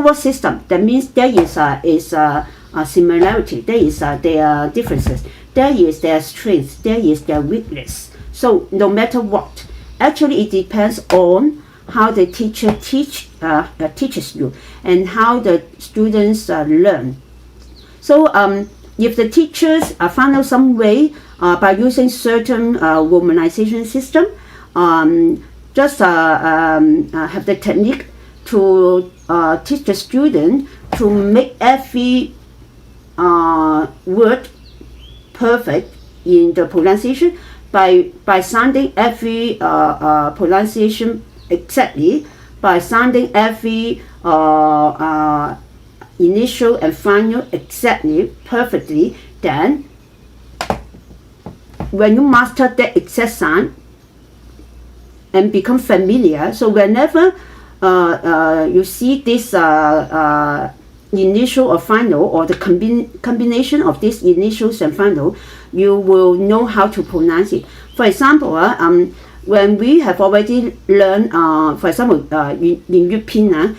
What system? That means there is a similarity. There is their differences. There is their strength. There is their weakness. So no matter what, actually it depends on how the teacher teaches you and how the students learn. So if the teachers find out some way by using certain Romanization system, just have the technique to teach the student to make every word perfect in the pronunciation by sounding every pronunciation exactly, by sounding every initial and final exactly, perfectly. Then when you master that exact sound and become familiar, so whenever you see this initial or final, or the combination of these initials and final, you will know how to pronounce it. For example, when we have already learned, for example, in 粵拼,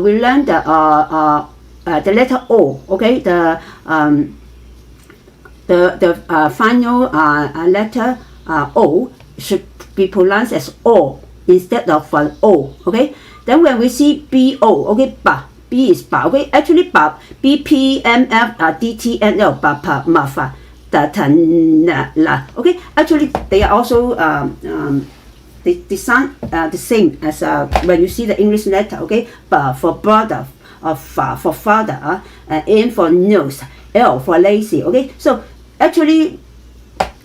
we learned the letter O, okay, the final letter O should be pronounced as O instead of O, okay. Then when we see B-O, okay, ba, B is ba, okay, actually ba, B-P-M-F, D-T-N-L, ba, pa, ma, fa, da, ta, na, la, okay. Actually, they are also, they sound the same as when you see the English letter, okay, ba for brother, fa for father, N for nose, L for lazy, okay. So actually,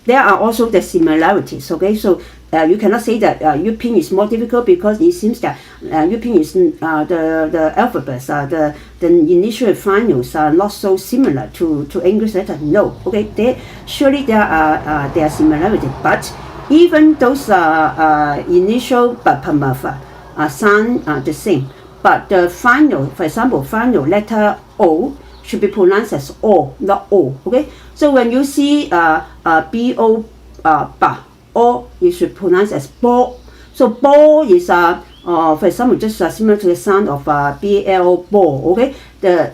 there are also the similarities, okay. So you cannot say that 粵拼 is more difficult because it seems that 粵拼 is the alphabets, the initial finals are not so similar to English letter. No, okay. Surely there are similarities, but even those initial sound the same. But the final, for example, final letter O should be pronounced as O, not O. Okay. So when you see B-O, ba, or you should pronounce as bo. So bo is for example, just similar to the sound of B-L, bo. Okay.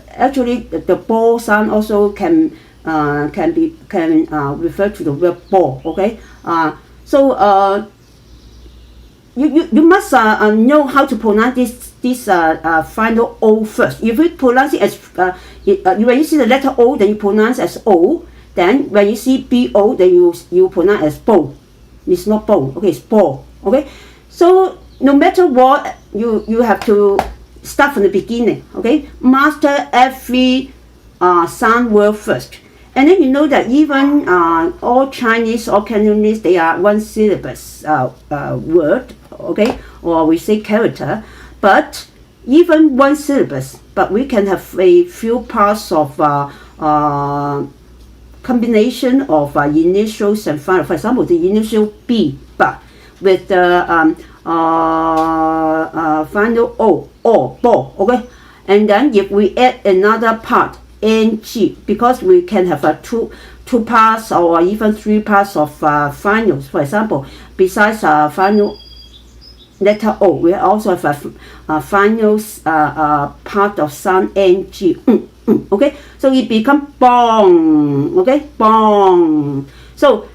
Actually the bo sound also can refer to the word bo. Okay. So you must know how to pronounce this final O first. If you pronounce it as when you see the letter O, then you pronounce as O. Then when you see B-O, then you pronounce as bo. It's not bo, okay, it's bo, okay. So no matter what, you have to start from the beginning, okay. Master every sound word first, and then you know that even all Chinese or Cantonese, they are one syllabus word, okay, or we say character. But even one syllabus, but we can have a few parts of combination of initials and final. For example, the initial B, ba, with the final O, bo, okay. And then if we add another part, ng, because we can have two parts or even three parts of finals. For example, besides final letter O, we also have a final part of sound ng. Okay, so it becomes bong. Okay, bong. So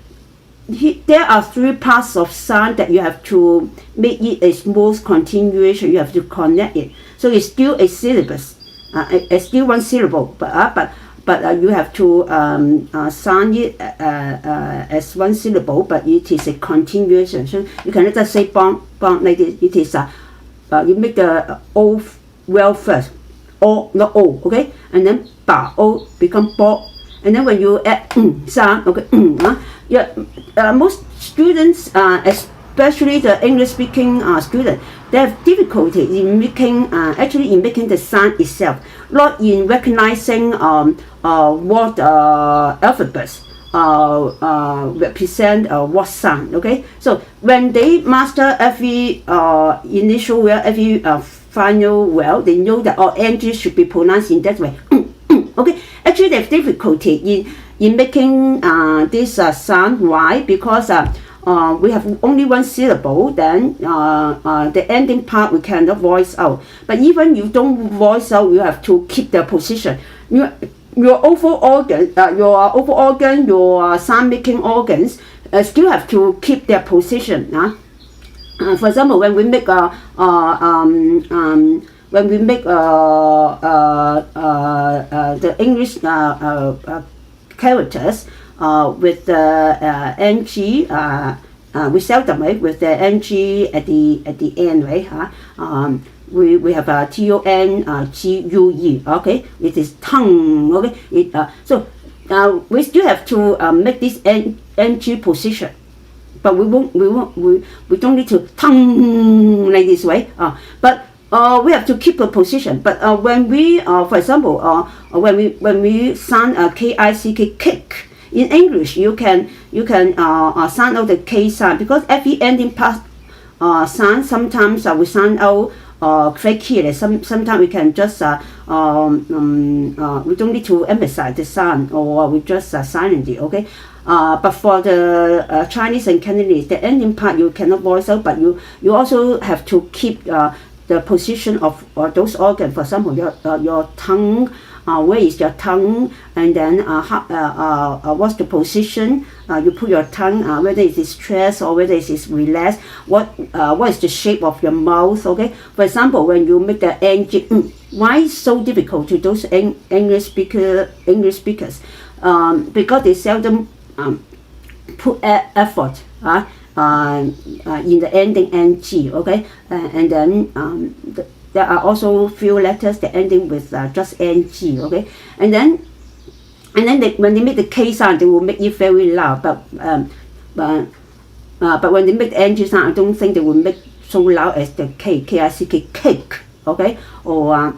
there are three parts of sound that you have to make it a smooth continuation. You have to connect it. So it's still a syllabus. It's still one syllable, but you have to sound it as one syllable, but it is a continuation. So you cannot just say bong, bong like this. It is you make the O well first. O, not O, okay, and then ba, O become bo, and then when you add sound, okay, most students, especially the English-speaking students, they have difficulty in making, making the sound itself, not in recognizing what alphabets represent what sound, okay. So when they master every initial word, every final well, they know that ng should be pronounced in that way. Okay, actually they have difficulty in making this sound. Why? Because we have only one syllable, then the ending part we cannot voice out. But even you don't voice out, you have to keep the position. Your overall organ, your sound making organs still have to keep their position. For example, when we make the English characters with the ng, we seldom with the ng at the end, right? We have a tongue, okay? It is tongue, okay? We still have to make this ng position. But we don't need to tongue like this way. But we have to keep a position. But when we, for example, when we sound kick, kick, in English you can sound out the k sound, because every ending part sound, sometimes we sound out very clearly. Sometimes we can just we don't need to emphasize the sound, or we just silently, okay. But for the Chinese and Cantonese, the ending part you cannot voice out, but you also have to keep the position of those organs. For example, your tongue, where is your tongue, and then what's the position you put your tongue, whether it is stressed or whether it is relaxed, what is the shape of your mouth, okay. For example, when you make the ng, why is so difficult to those English speakers? Because they seldom put effort in the ending ng, okay, and then there are also few letters that ending with just ng, okay, and then when they make the k sound, they will make it very loud, but when they make the ng sound, I don't think they will make so loud as the kick, cake, okay, or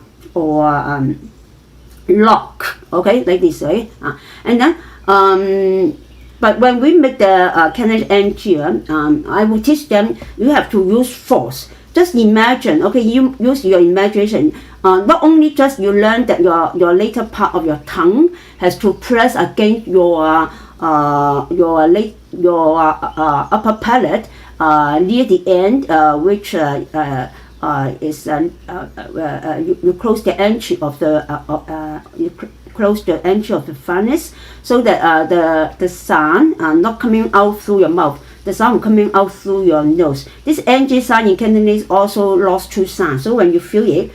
lock, okay, like this way, and then but when we make the Cantonese ng, I will teach them you have to use force. Just imagine, okay, you use your imagination. Not only just you learn that your later part of your tongue has to press against your upper palate near the end, which is you close the entry of the close the entry of the pharynx, so that the sound not coming out through your mouth. The sound coming out through your nose. This ng sound in Cantonese also lost two sounds. So when you feel it,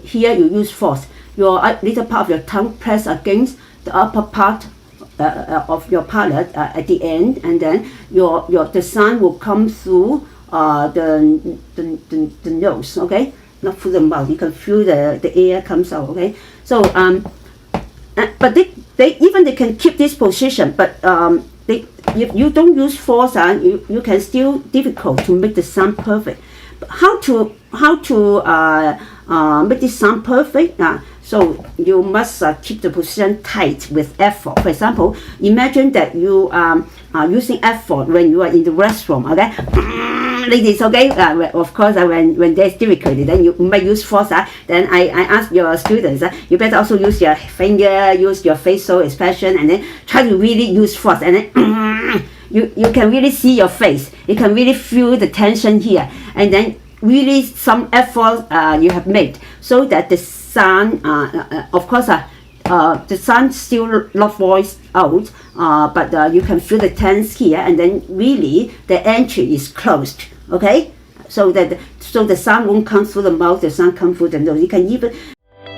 here you use force. Your little part of your tongue press against the upper part of your palate at the end, and then the sound will come through the nose. Okay, not through the mouth. You can feel the air comes out. Okay, so but they can keep this position, but if you don't use force, you can still difficult to make the sound perfect. But how to make this sound perfect? So you must keep the position tight with effort. For example, imagine that you are using effort when you are in the restroom. Okay, like this. Okay, of course, when there's difficulty, then you might use force. Then I ask your students, you better also use your finger, use your facial expression, and then try to really use force. And then you can really see your face. You can really feel the tension here, and then really some effort you have made, so that the sound, of course, the sound still not voiced out, but you can feel the tense here, and then really the entry is closed. Okay, so the sound won't come through the mouth. The sound comes through the nose. You can even